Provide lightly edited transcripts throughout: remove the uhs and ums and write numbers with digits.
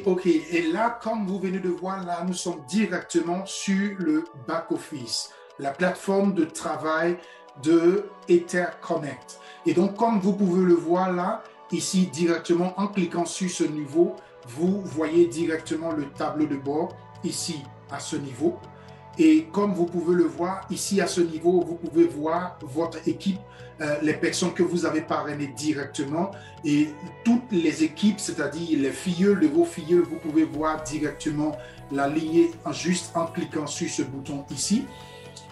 ok. Et là, comme vous venez de voir, là, nous sommes directement sur le back-office, la plateforme de travail de EtherConnect. Et donc, comme vous pouvez le voir là, ici, directement, en cliquant sur ce niveau, vous voyez directement le tableau de bord, ici, à ce niveau. Et comme vous pouvez le voir, ici, à ce niveau, vous pouvez voir votre équipe, les personnes que vous avez parrainées directement. Et toutes les équipes, c'est-à-dire les filleuls de vos filleuls, vous pouvez voir directement la lignée juste en cliquant sur ce bouton ici.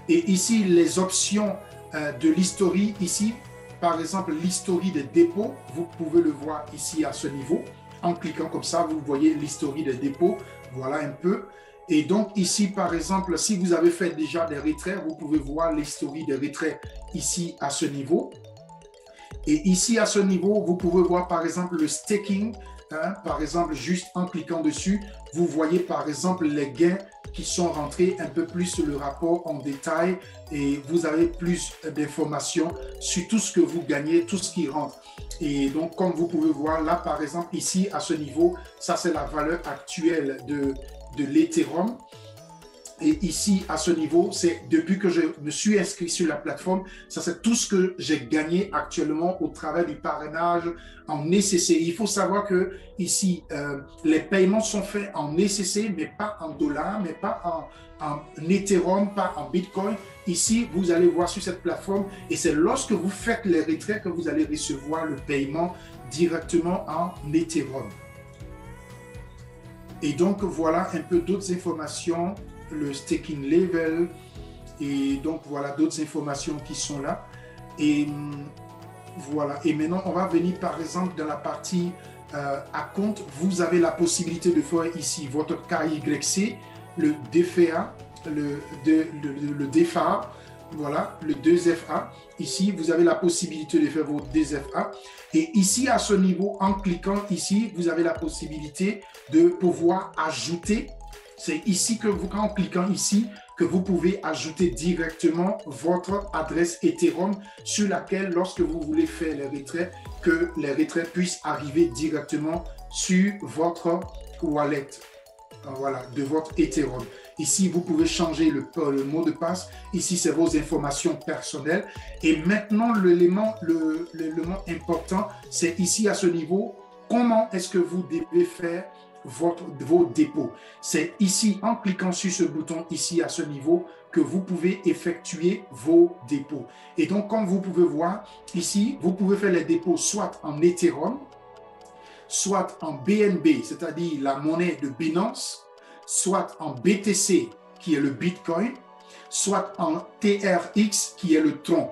Et ici, les options de l'historie, ici, par exemple, l'historie des dépôts, vous pouvez le voir ici à ce niveau. En cliquant comme ça, vous voyez l'historie des dépôts. Voilà un peu. Et donc ici, par exemple, si vous avez fait déjà des retraits, vous pouvez voir l'historie des retraits ici à ce niveau. Et ici à ce niveau, vous pouvez voir par exemple le staking. Par exemple, juste en cliquant dessus, vous voyez par exemple les gains qui sont rentrés, un peu plus sur le rapport en détail, et vous avez plus d'informations sur tout ce que vous gagnez, tout ce qui rentre. Et donc, comme vous pouvez voir là, par exemple, ici à ce niveau, ça c'est la valeur actuelle de l'Ethereum. Et ici, à ce niveau, c'est depuis que je me suis inscrit sur la plateforme, ça c'est tout ce que j'ai gagné actuellement au travers du parrainage en ECC. Il faut savoir que ici, les paiements sont faits en ECC, mais pas en dollars, mais pas en Ethereum, pas en Bitcoin. Ici, vous allez voir sur cette plateforme, et c'est lorsque vous faites les retraits que vous allez recevoir le paiement directement en Ethereum. Et donc, voilà un peu d'autres informations, le staking level, et donc voilà d'autres informations qui sont là. Et voilà. Et maintenant, on va venir par exemple dans la partie à compte. Vous avez la possibilité de faire ici votre KYC, le DFA, le DFA, voilà, le 2FA. Ici, vous avez la possibilité de faire vos 2FA. Et ici, à ce niveau, en cliquant ici, vous avez la possibilité de pouvoir ajouter. C'est ici que vous, en cliquant ici, que vous pouvez ajouter directement votre adresse Ethereum sur laquelle, lorsque vous voulez faire les retraits, que les retraits puissent arriver directement sur votre wallet. Voilà, de votre Ethereum. Ici, vous pouvez changer le mot de passe. Ici, c'est vos informations personnelles. Et maintenant, l'élément important, c'est ici à ce niveau, comment est-ce que vous devez faire vos dépôts. C'est ici, en cliquant sur ce bouton ici à ce niveau, que vous pouvez effectuer vos dépôts. Et donc, comme vous pouvez voir, ici, vous pouvez faire les dépôts soit en Ethereum, soit en BNB, c'est-à-dire la monnaie de Binance, soit en BTC, qui est le Bitcoin, soit en TRX, qui est le Tron.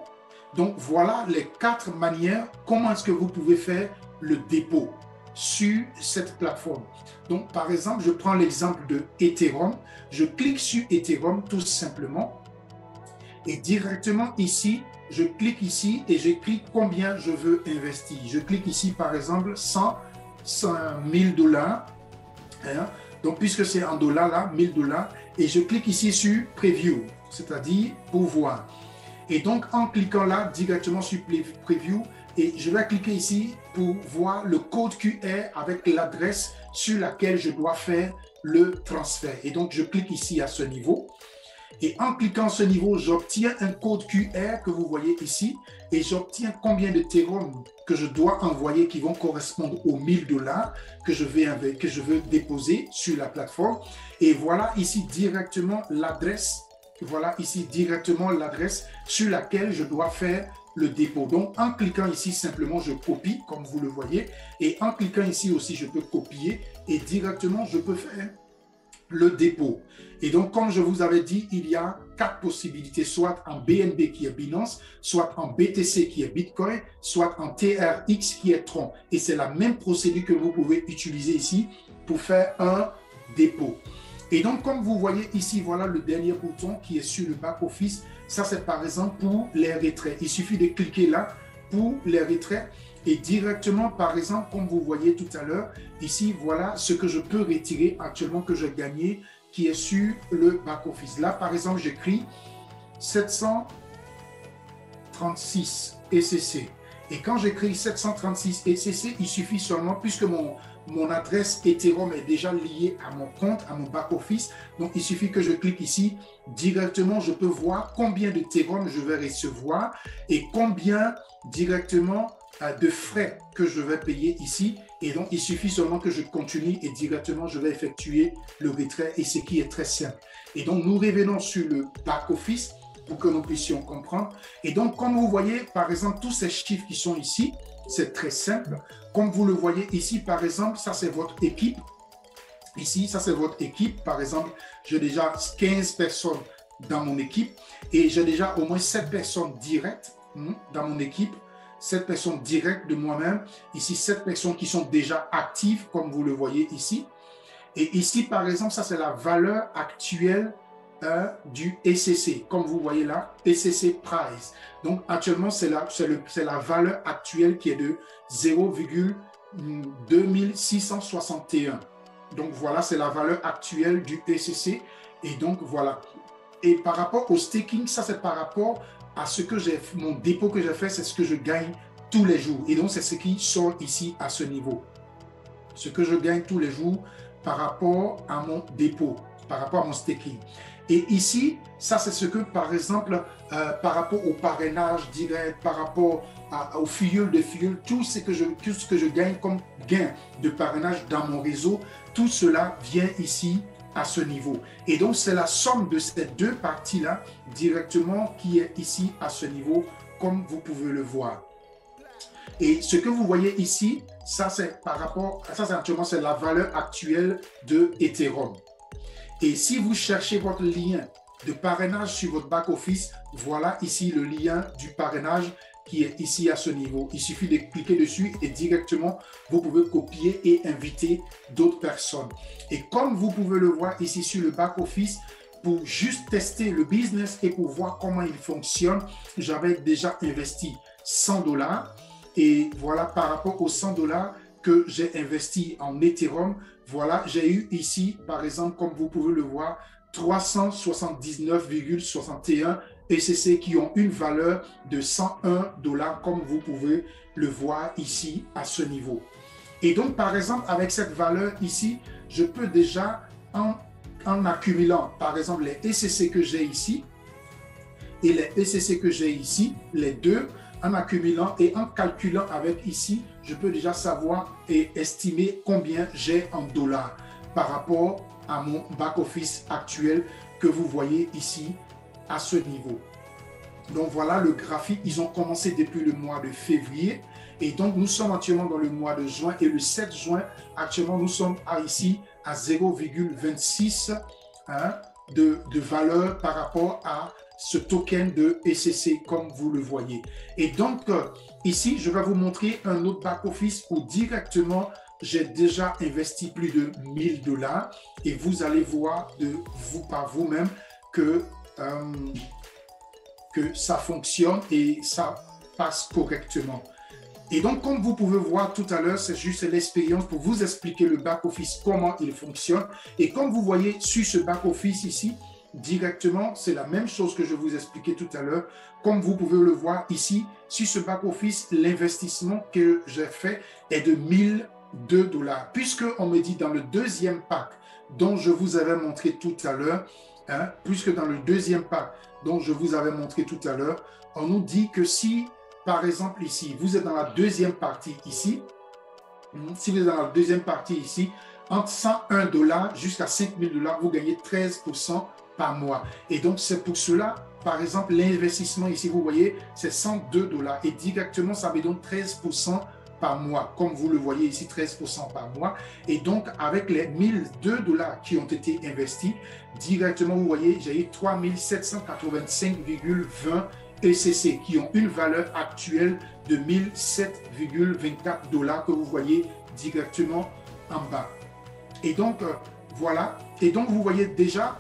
Donc, voilà les 4 manières comment est-ce que vous pouvez faire le dépôt sur cette plateforme. Donc, par exemple, je prends l'exemple de Ethereum. Je clique sur Ethereum tout simplement. Et directement ici, je clique ici et j'écris combien je veux investir. Je clique ici, par exemple, 100 000 $. Hein? Donc, puisque c'est en dollars là, 1000 $, et je clique ici sur Preview, c'est-à-dire pour voir. Et donc, en cliquant là, directement sur Preview, et je vais cliquer ici pour voir le code QR avec l'adresse sur laquelle je dois faire le transfert. Et donc, je clique ici à ce niveau. Et en cliquant ce niveau, j'obtiens un code QR que vous voyez ici et j'obtiens combien de Ethereum que je dois envoyer qui vont correspondre aux 1000 $ que je veux déposer sur la plateforme. Et voilà ici directement l'adresse. Voilà ici directement l'adresse sur laquelle je dois faire le dépôt. Donc, en cliquant ici, simplement, je copie, comme vous le voyez. Et en cliquant ici aussi, je peux copier et directement, je peux faire le dépôt. Et donc, comme je vous avais dit, il y a 4 possibilités, soit en BNB qui est Binance, soit en BTC qui est Bitcoin, soit en TRX qui est Tron. Et c'est la même procédure que vous pouvez utiliser ici pour faire un dépôt. Et donc, comme vous voyez ici, voilà le dernier bouton qui est sur le back-office. Ça, c'est par exemple pour les retraits. Il suffit de cliquer là pour les retraits. Et directement, par exemple, comme vous voyez tout à l'heure, ici, voilà ce que je peux retirer actuellement que j'ai gagné, qui est sur le back-office. Là, par exemple, j'écris 736 ECC. Et quand j'écris 736 ECC, il suffit seulement, puisque mon adresse Ethereum est déjà liée à mon compte, à mon back-office, donc il suffit que je clique ici, directement je peux voir combien de Ethereum je vais recevoir et combien directement de frais que je vais payer ici. Et donc, il suffit seulement que je continue et directement, je vais effectuer le retrait et ce qui est très simple. Et donc, nous revenons sur le back-office pour que nous puissions comprendre. Et donc, comme vous voyez, par exemple, tous ces chiffres qui sont ici, c'est très simple. Comme vous le voyez ici, par exemple, ça, c'est votre équipe. Ici, ça, c'est votre équipe. Par exemple, j'ai déjà 15 personnes dans mon équipe et j'ai déjà au moins 7 personnes directes dans mon équipe. 7 personnes directes de moi-même. Ici, 7 personnes qui sont déjà actives, comme vous le voyez ici. Et ici, par exemple, ça, c'est la valeur actuelle du ECC. Comme vous voyez là, ECC Price. Donc, actuellement, c'est la valeur actuelle qui est de 0,2661. Donc, voilà, c'est la valeur actuelle du ECC. Et donc, voilà. Et par rapport au staking, ça, c'est par rapport à ce que mon dépôt que j'ai fait, c'est ce que je gagne tous les jours. Et donc, c'est ce qui sort ici à ce niveau. Ce que je gagne tous les jours par rapport à mon dépôt, par rapport à mon staking. Et ici, ça, c'est ce que, par exemple, par rapport au parrainage direct, par rapport au fuel de fuel, tout ce que je gagne comme gain de parrainage dans mon réseau, tout cela vient ici à ce niveau. Et donc, c'est la somme de ces deux parties-là directement qui est ici à ce niveau, comme vous pouvez le voir. Et ce que vous voyez ici, ça c'est par rapport, ça c'est actuellement c'est la valeur actuelle de Ethereum. Et si vous cherchez votre lien de parrainage sur votre back-office, voilà ici le lien du parrainage qui est ici à ce niveau. Il suffit de cliquer dessus et directement, vous pouvez copier et inviter d'autres personnes. Et comme vous pouvez le voir ici sur le back-office, pour juste tester le business et pour voir comment il fonctionne, j'avais déjà investi 100 $. Et voilà, par rapport aux 100 $ que j'ai investi en Ethereum, voilà, j'ai eu ici, par exemple, comme vous pouvez le voir, 379,61 ECC qui ont une valeur de 101 $, comme vous pouvez le voir ici à ce niveau. Et donc, par exemple, avec cette valeur ici, je peux déjà, en accumulant, par exemple, les ECC que j'ai ici et les ECC que j'ai ici, les deux, en accumulant et en calculant avec ici, je peux déjà savoir et estimer combien j'ai en dollars par rapport à mon back-office actuel que vous voyez ici à ce niveau. Donc voilà le graphique, ils ont commencé depuis le mois de février et donc nous sommes actuellement dans le mois de juin et le 7 juin, actuellement nous sommes ici à 0,26 de valeur par rapport à ce token de ECC comme vous le voyez. Et donc ici, je vais vous montrer un autre back-office où directement j'ai déjà investi plus de 1000 $ et vous allez voir par vous-même que ça fonctionne et ça passe correctement. Et donc, comme vous pouvez voir tout à l'heure, c'est juste l'expérience pour vous expliquer le back-office, comment il fonctionne. Et comme vous voyez sur ce back-office ici, directement, c'est la même chose que je vous expliquais tout à l'heure. Comme vous pouvez le voir ici, sur ce back-office, l'investissement que j'ai fait est de 1002 $. Puisqu'on me dit dans le deuxième pack dont je vous avais montré tout à l'heure, puisque dans le deuxième pack dont je vous avais montré tout à l'heure, on nous dit que si, par exemple ici, vous êtes dans la deuxième partie ici, si vous êtes dans la deuxième partie ici, entre 101 $ jusqu'à 5000 $, vous gagnez 13% par mois. Et donc, c'est pour cela, par exemple, l'investissement ici, vous voyez, c'est 102 $. Et directement, ça me donne 13% par mois. Comme vous le voyez ici, 13% par mois. Et donc, avec les 1002 $ qui ont été investis, directement, vous voyez, j'ai eu 3785,20 ECC qui ont une valeur actuelle de 1007,24 $ que vous voyez directement en bas. Et donc, voilà. Et donc, vous voyez déjà,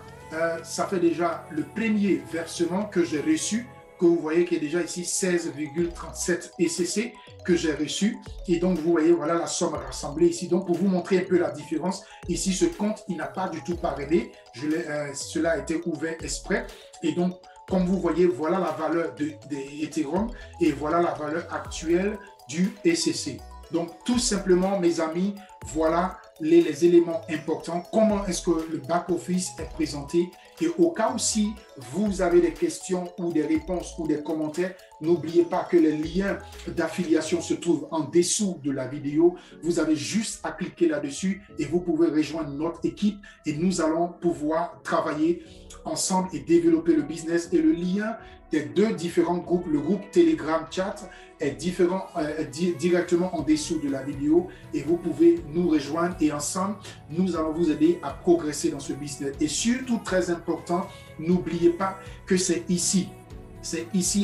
ça fait déjà le premier versement que j'ai reçu, que vous voyez qui est déjà ici 16,37 ECC que j'ai reçu. Et donc, vous voyez, voilà la somme rassemblée ici. Donc, pour vous montrer un peu la différence, ici, ce compte, il n'a pas du tout parrainé. Cela a été ouvert exprès. Et donc, comme vous voyez, voilà la valeur des Ethereum et voilà la valeur actuelle du ECC. Donc, tout simplement, mes amis, voilà les éléments importants. Comment est-ce que le back-office est présenté? Et au cas où si vous avez des questions ou des réponses ou des commentaires, n'oubliez pas que les liens d'affiliation se trouvent en dessous de la vidéo. Vous avez juste à cliquer là-dessus et vous pouvez rejoindre notre équipe et nous allons pouvoir travailler ensemble et développer le business. Et le lien des deux différents groupes, le groupe Telegram Chat est directement en dessous de la vidéo et vous pouvez nous rejoindre et ensemble, nous allons vous aider à progresser dans ce business. Et surtout, très important, n'oubliez pas que c'est ici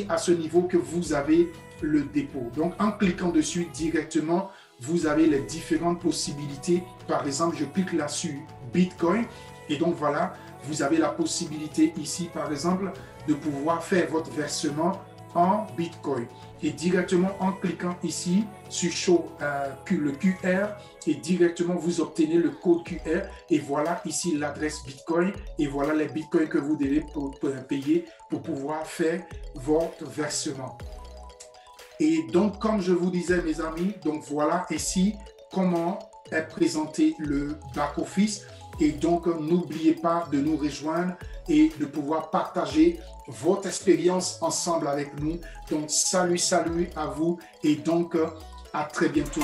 à ce niveau que vous avez le dépôt. Donc, en cliquant dessus directement, vous avez les différentes possibilités. Par exemple, je clique là sur Bitcoin et donc voilà, vous avez la possibilité ici, par exemple, de pouvoir faire votre versement en Bitcoin. Et directement en cliquant ici sur Show le QR et directement vous obtenez le code QR et voilà ici l'adresse Bitcoin et voilà les Bitcoins que vous devez payer pour pouvoir faire votre versement. Et donc, comme je vous disais, mes amis, donc voilà ici comment est présenté le back-office. Et donc, n'oubliez pas de nous rejoindre et de pouvoir partager votre expérience ensemble avec nous. Donc, salut à vous et donc, à très bientôt.